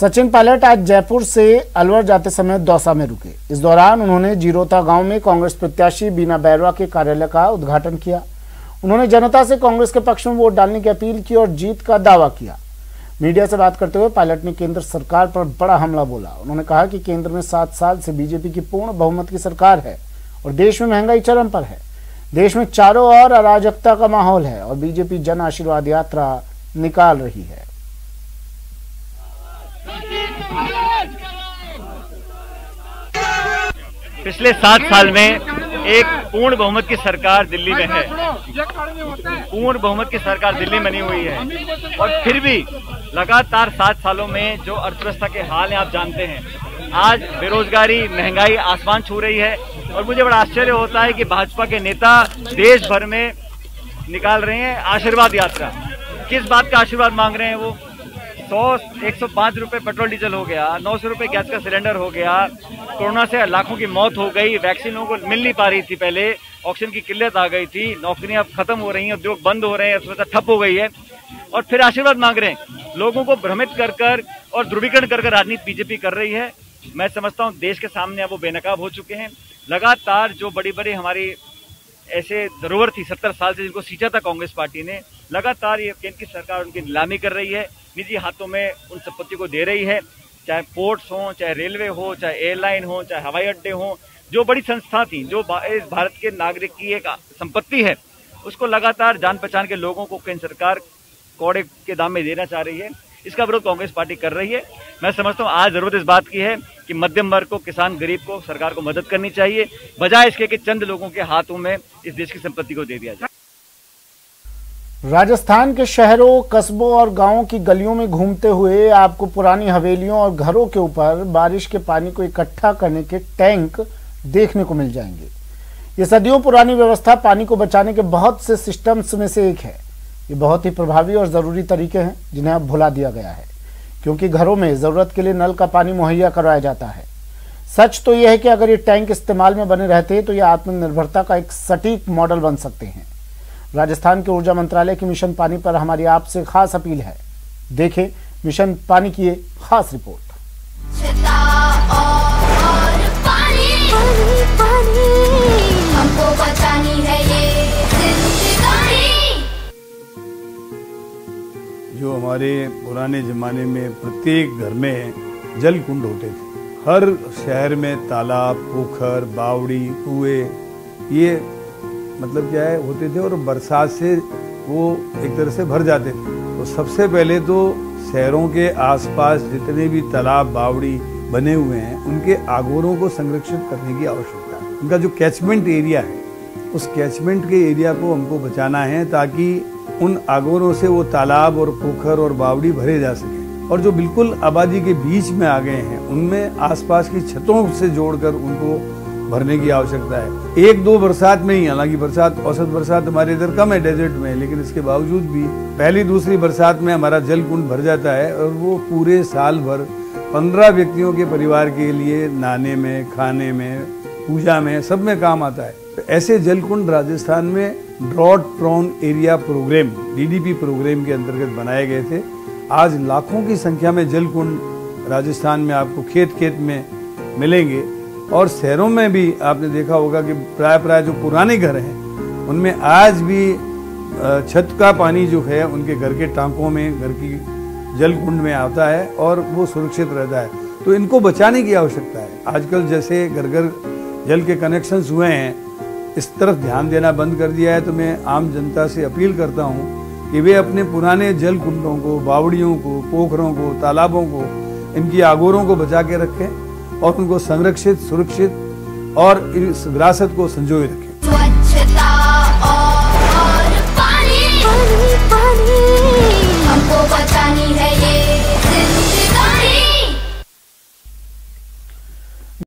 सचिन पायलट आज जयपुर से अलवर जाते समय दौसा में रुके। इस दौरान उन्होंने जीरोता गांव में कांग्रेस प्रत्याशी बीना बैरवा के कार्यालय का उद्घाटन किया। उन्होंने जनता से कांग्रेस के पक्ष में वोट डालने की अपील की और जीत का दावा किया। मीडिया से बात करते हुए पायलट ने केंद्र सरकार पर बड़ा हमला बोला। उन्होंने कहा कि केंद्र में 7 साल से बीजेपी की पूर्ण बहुमत की सरकार है और देश में महंगाई चरम पर है। देश में चारों ओर अराजकता का माहौल है और बीजेपी जन आशीर्वाद यात्रा निकाल रही है। पिछले 7 साल में एक पूर्ण बहुमत की सरकार दिल्ली में है। पूर्ण बहुमत की सरकार दिल्ली में नहीं हुई है और फिर भी लगातार 7 सालों में जो अर्थव्यवस्था के हाल हैं आप जानते हैं। आज बेरोजगारी, महंगाई आसमान छू रही है और मुझे बड़ा आश्चर्य होता है कि भाजपा के नेता देश भर में निकाल रहे हैं आशीर्वाद यात्रा। किस बात का आशीर्वाद मांग रहे हैं? वो 105 रुपए पेट्रोल डीजल हो गया, 900 रुपए गैस का सिलेंडर हो गया, कोरोना से लाखों की मौत हो गई, वैक्सीन लोगों को मिल नहीं पा रही थी, पहले ऑक्सीजन की किल्लत आ गई थी, नौकरियां अब खत्म हो रही हैं, उद्योग बंद हो रहे हैं, अर्थव्यवस्था ठप हो गई है और फिर आशीर्वाद मांग रहे हैं। लोगों को भ्रमित कर और ध्रुवीकरण कर राजनीति बीजेपी कर रही है। मैं समझता हूँ देश के सामने अब वो बेनकाब हो चुके हैं। लगातार जो बड़ी बड़ी हमारी ऐसे धरोहर थी 70 साल से, जिनको सींचा था कांग्रेस पार्टी ने, लगातार ये केंद्र की सरकार उनकी नीलामी कर रही है, निजी हाथों में उन संपत्ति को दे रही है। चाहे पोर्ट्स हो, चाहे रेलवे हो, चाहे एयरलाइन हो, चाहे हवाई अड्डे हो, जो बड़ी संस्था थी, जो इस भारत के नागरिक की एक संपत्ति है, उसको लगातार जान पहचान के लोगों को केंद्र सरकार कौड़े के दाम में देना चाह रही है। इसका विरोध कांग्रेस पार्टी कर रही है। मैं समझता हूँ आज जरूरत इस बात की है कि मध्यम वर्ग को, किसान, गरीब को सरकार को मदद करनी चाहिए, बजाय इसके कि चंद लोगों के हाथों में इस देश की संपत्ति को दे दिया जाए। राजस्थान के शहरों, कस्बों और गांवों की गलियों में घूमते हुए आपको पुरानी हवेलियों और घरों के ऊपर बारिश के पानी को इकट्ठा करने के टैंक देखने को मिल जाएंगे। ये सदियों पुरानी व्यवस्था पानी को बचाने के बहुत से सिस्टम्स में से एक है। ये बहुत ही प्रभावी और जरूरी तरीके हैं जिन्हें अब भुला दिया गया है, क्योंकि घरों में जरूरत के लिए नल का पानी मुहैया करवाया जाता है। सच तो यह है कि अगर ये टैंक इस्तेमाल में बने रहते तो ये आत्मनिर्भरता का एक सटीक मॉडल बन सकते हैं। राजस्थान के ऊर्जा मंत्रालय की मिशन पानी पर हमारी आपसे खास अपील है। देखें मिशन पानी की एक खास रिपोर्ट। हमको बचानी है ये जिंदगानी। जो हमारे पुराने जमाने में प्रत्येक घर में जल कुंड होते थे, हर शहर में तालाब, पोखर, बावड़ी, कुएं, ये मतलब क्या है होते थे और बरसात से वो एक तरह से भर जाते थे। तो सबसे पहले तो शहरों के आसपास जितने भी तालाब, बावड़ी बने हुए हैं, उनके आगोरों को संरक्षित करने की आवश्यकता है। उनका जो कैचमेंट एरिया है, उस कैचमेंट के एरिया को हमको बचाना है ताकि उन आगोरों से वो तालाब और पोखर और बावड़ी भरे जा सके। और जो बिल्कुल आबादी के बीच में आ गए हैं, उनमें आसपास की छतों से जोड़कर उनको भरने की आवश्यकता है। 1-2 बरसात में ही, हालांकि बरसात, औसत बरसात हमारे इधर कम है डेजर्ट में, लेकिन इसके बावजूद भी पहली दूसरी बरसात में हमारा जल कुंड भर जाता है और वो पूरे साल भर 15 व्यक्तियों के परिवार के लिए नहाने में, खाने में, पूजा में, सब में काम आता है। तो ऐसे जल कुंड राजस्थान में drought prone area programme, DDP programme के अंतर्गत बनाए गए थे। आज लाखों की संख्या में जल कुंड राजस्थान में आपको खेत खेत में मिलेंगे और शहरों में भी आपने देखा होगा कि प्राय जो पुराने घर हैं उनमें आज भी छत का पानी जो है उनके घर के टांकों में, घर की जल कुंड में आता है और वो सुरक्षित रहता है। तो इनको बचाने की आवश्यकता है। आजकल जैसे घर घर जल के कनेक्शंस हुए हैं, इस तरफ ध्यान देना बंद कर दिया है। तो मैं आम जनता से अपील करता हूँ कि वे अपने पुराने जल कुंडों को, बावड़ियों को, पोखरों को, तालाबों को, इनकी आगोरों को बचा के रखें और उनको संरक्षित, सुरक्षित और इस विरासत को संजोए रखें।